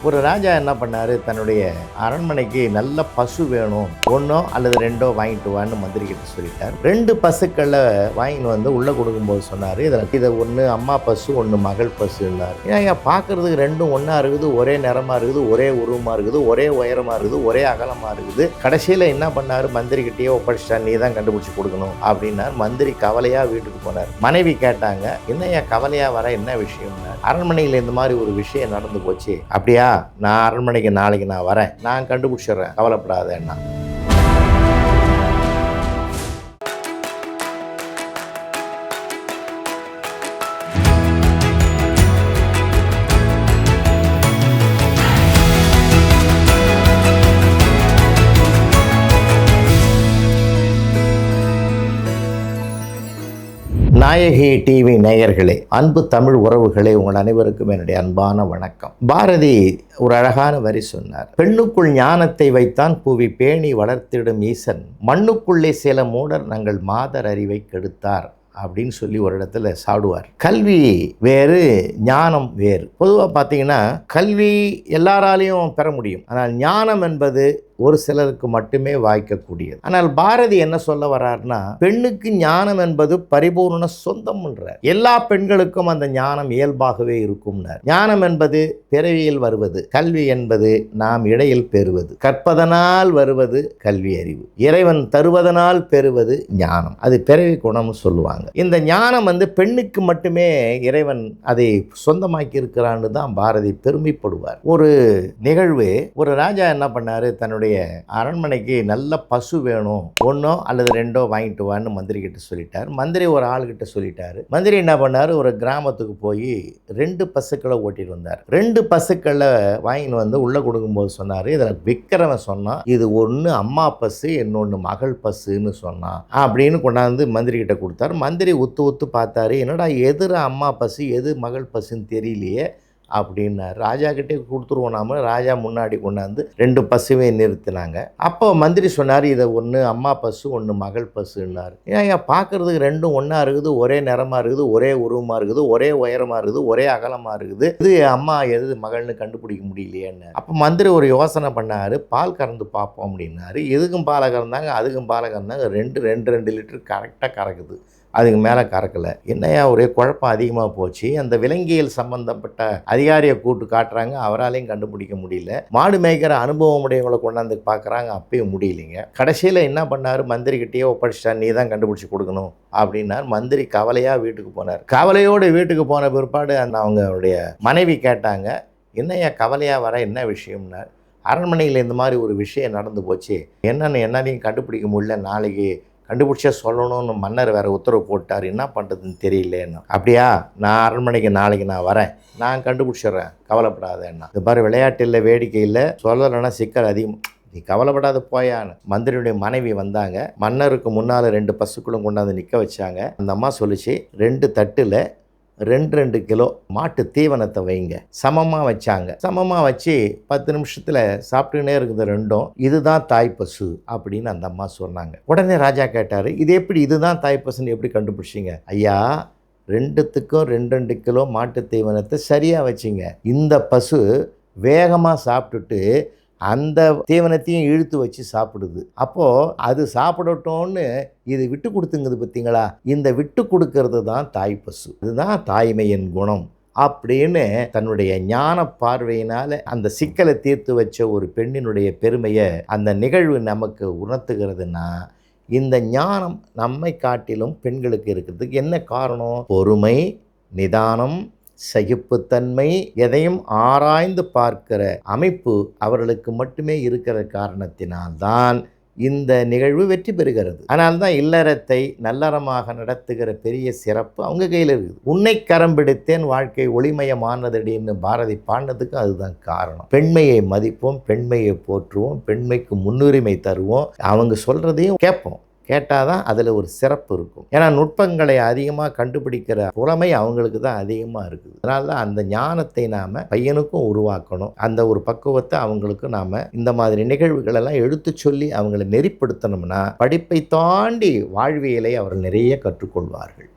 ஒரு ராஜா என்ன பண்ணாரு, தன்னுடைய அரண்மனைக்கு நல்ல பசு வேணும், ஒன்றோ அல்லது ரெண்டோ வாங்கிட்டு வான்னு மந்திரி கிட்ட சொல்லிட்டார். 2 பசுக்களை வாங்கிட்டு வந்து உள்ள கொடுக்கும்போது சொன்னார், இதை ஒன்று அம்மா பசு, ஒன்று மகள் பசுன்னார். ஏன் பார்க்கறதுக்கு ரெண்டும் ஒன்றா இருக்குது, ஒரே நிறமா இருக்குது, ஒரே உருவமாக இருக்குது, ஒரே உயரமாக இருக்குது, ஒரே அகலமாக இருக்குது. கடைசியில் என்ன பண்ணார், மந்திரி கிட்டேயே ஒப்படைச்சிட்டார், நீ தான் கண்டுபிடிச்சி கொடுக்கணும் அப்படின்னார். மந்திரி கவலையாக வீட்டுக்கு போனார். மனைவி கேட்டாங்க, என்னையா கவலையாக வர, என்ன விஷயம்னார். அரண்மனையில் இந்த மாதிரி ஒரு விஷயம் நடந்து போச்சு. அப்படியா, நான் அரண்மனைக்கு நாளைக்கு நான் வரேன், நான் கண்டுபிடிச்சிடுறேன், கவலைப்படாதேன்னா. நாயகி டிவி நேயர்களே, அன்பு தமிழ் உறவுகளே, உங்கள் அனைவருக்கும் என்னுடைய அன்பான வணக்கம். பாரதி ஒரு அழகான வரி சொன்னார், பெண்ணுக்குள் ஞானத்தை வைத்தான் புவி பேணி வளர்த்திடும் ஈசன், மண்ணுக்குள்ளே சில மூடர் நாங்கள் மாதர் அறிவை கெடுத்தார் அப்படின்னு சொல்லி ஒரு இடத்துல சாடுவார். கல்வி வேறு, ஞானம் வேறு. பொதுவாக பார்த்தீங்கன்னா கல்வி எல்லாராலையும் பெற முடியும், ஆனால் ஞானம் என்பது ஒரு சிலருக்கு மட்டுமே வாய்க்கக்கூடியது. ஆனால் பாரதி என்ன சொல்ல வர்றார்னா, பெண்ணுக்கு ஞானம் என்பது பரிபூர்ண சொந்தம்ன்றார். எல்லா பெண்களுக்கும் அந்த ஞானம் இயல்பாகவே இருக்கும்னார். ஞானம் என்பது பிறவியில் வருவது, கல்வி என்பது நாம் இடையில் பெறுவது. கற்பதனால் வருவது கல்வி அறிவு, இறைவன் தருவதனால் பெறுவது ஞானம். அது பிறவி குணம்னு சொல்லுவாங்க. இந்த ஞானம் பெண்ணுக்கு மட்டுமே இறைவன் அதை சொந்தமாக்கி இருக்கிறான்னு தான் பாரதி பெருமைப்படுவார். ஒரு நிகழ்வு, ஒரு ராஜா என்ன பண்ணாரு, தன்னுடைய அரண்மனைக்கு நல்ல பசு வேணும், ஒன்றோ அல்லது ரெண்டோ வாங்கிட்டு வான்னு மந்திரி கிட்ட சொல்லிட்டார். மந்திரி ஒரு ஆள்கிட்ட சொல்லிட்டாரு. மந்திரி என்ன பண்ணாரு, ஒரு கிராமத்துக்கு போய் 2 பசுக்களை ஓட்டிட்டு வந்தார். 2 பசுக்களை வாங்கிட்டு வந்து உள்ள கொடுக்கும்போது சொன்னாரு, இதில் விற்கிறவன் சொன்னான், இது ஒன்று அம்மா பசு, இன்னொன்று மகள் பசுன்னு சொன்னான் அப்படின்னு கொண்டாந்து மந்திரி கிட்ட கொடுத்தாரு. மந்திரி உத்து பார்த்தாரு, என்னடா எதிர அம்மா பசு எது மகள் பசுன்னு தெரியலையே அப்படின்னார். ராஜா கிட்டே கொடுத்துருவோம் நாம. ராஜா முன்னாடி கொண்டாந்து 2 பசுவை நிறுத்தினாங்க. அப்போ மந்திரி சொன்னார், இதை ஒன்று அம்மா பசு, ஒன்று மகள் பசுன்னார். ஏன் பார்க்கறதுக்கு ரெண்டும் ஒன்றா இருக்குது, ஒரே நிறமாக இருக்குது, ஒரே உருவமாக இருக்குது, ஒரே உயரமாக இருக்குது, ஒரே அகலமாக இருக்குது, இது அம்மா எது மகள்னு கண்டுபிடிக்க முடியலையேன்னு. அப்போ மந்திரி ஒரு யோசனை பண்ணார், பால் கறந்து பார்ப்போம் அப்படின்னாரு. எதுக்கும் பாலை கறந்தாங்க, அதுக்கும் பாலை கறந்தாங்க. 2 லிட்டர் கரெக்டாக கறக்குது, அதுக்கு மேலே கறக்கலை. என்னையா ஒரே குழப்பம் அதிகமாக போச்சு. அந்த விலங்கியல் சம்பந்தப்பட்ட அதிகாரியை கூட்டு காட்டுறாங்க, அவராலையும் கண்டுபிடிக்க முடியல. மாடு மேய்க்கிற அனுபவம் உடையவங்களை கொண்டாந்து பார்க்குறாங்க, அப்பயும் முடியலைங்க. கடைசியில் என்ன பண்ணார், மந்திரிக்கிட்டேயே ஒப்படைச்சிட்டார், நீ தான் கண்டுபிடிச்சி கொடுக்கணும் அப்படின்னார். மந்திரி கவலையாக வீட்டுக்கு போனார். கவலையோடு வீட்டுக்கு போன பிற்பாடு அவங்களுடைய மனைவி கேட்டாங்க, என்னையா கவலையாக வர, என்ன விஷயம்னார். அரண்மனையில் இந்த மாதிரி ஒரு விஷயம் நடந்து போச்சு, என்னாலையும் கண்டுபிடிக்க முடியல, நாளைக்கு கண்டுபிடிச்சா சொல்லணும்னு மன்னர் வேறு உத்தரவு போட்டார், என்ன பண்ணுறதுன்னு தெரியலேன்னு. அப்படியா, நான் அரண்மனைக்கு நாளைக்கு நான் வரேன், நான் கண்டுபிடிச்சிட்றேன், கவலைப்படாதேன்னா. இது பாரு, விளையாட்டு இல்லை, வேடிக்கை இல்லை, சொல்லலைன்னா சிக்கல் அதிகம், நீ கவலைப்படாத போயான்னு. மந்திரியுடைய மனைவி வந்தாங்க. மன்னருக்கு முன்னால் 2 பசுக்களும் கொண்டாந்து நிற்க வச்சாங்க. அந்த அம்மா சொல்லிச்சு, 2 தட்டில் 2 கிலோ மாட்டு தீவனத்தை வைங்க. சமமாக வச்சாங்க. சமமாக வச்சு 10 நிமிஷத்தில் சாப்பிட்டுனே இருக்குது ரெண்டும். இதுதான் தாய் பசு அப்படின்னு அந்த அம்மா சொன்னாங்க. உடனே ராஜா கேட்டார், இது எப்படி, இதுதான் தாய் பசுன்னு எப்படி கண்டுபிடிச்சிங்க? ஐயா, 2த்துக்கும் 2 கிலோ மாட்டு தீவனத்தை சரியாக வச்சிங்க. இந்த பசு வேகமாக சாப்பிட்டுட்டு அந்த தீவனத்தையும் இழுத்து வச்சு சாப்பிடுது. அப்போது அது சாப்பிடட்டோன்னு இது விட்டு கொடுத்துங்குது பார்த்தீங்களா, இந்த விட்டு கொடுக்கறது தான் தாய் பசு, இதுதான் தாய்மையின் குணம் அப்படின்னு தன்னுடைய ஞான பார்வையினால் அந்த சிக்கலை தீர்த்து வச்ச ஒரு பெண்ணினுடைய பெருமையை அந்த நிகழ்வு நமக்கு உணர்த்துகிறதுனா, இந்த ஞானம் நம்மை காட்டிலும் பெண்களுக்கு இருக்கிறதுக்கு என்ன காரணம்? பொறுமை, நிதானம், சகிப்புத்தன்மை, எதையும் ஆராய்ந்து பார்க்கிற அமைப்பு அவர்களுக்கு மட்டுமே இருக்கிற காரணத்தினால்தான் இந்த நிகழ்வு வெற்றி பெறுகிறது. அதனால்தான் இல்லறத்தை நல்லறமாக நடத்துகிற பெரிய சிறப்பு அவங்க கையில் இருக்குது. உன்னை கரம் பிடித்தேன் வாழ்க்கை ஒளிமயமானதடின்னு பாரதி பாடினதுக்கு அதுதான் காரணம். பெண்மையை மதிப்போம், பெண்மையை போற்றுவோம், பெண்மைக்கு முன்னுரிமை தருவோம், அவங்க சொல்கிறதையும் கேட்போம். கேட்டால் தான் அதில் ஒரு சிறப்பு இருக்கும். ஏன்னா நுட்பங்களை அதிகமாக கண்டுபிடிக்கிற புலமை அவங்களுக்கு தான் அதிகமாக இருக்குது. அதனால தான் அந்த ஞானத்தை நாம் பையனுக்கும் உருவாக்கணும். அந்த ஒரு பக்குவத்தை அவங்களுக்கு நாம் இந்த மாதிரி நிகழ்வுகளெல்லாம் எடுத்து சொல்லி அவங்களை நெறிப்படுத்தணும்னா படிப்பை தாண்டி வாழ்வியலை அவர்கள் நிறைய கற்றுக்கொள்வார்கள்.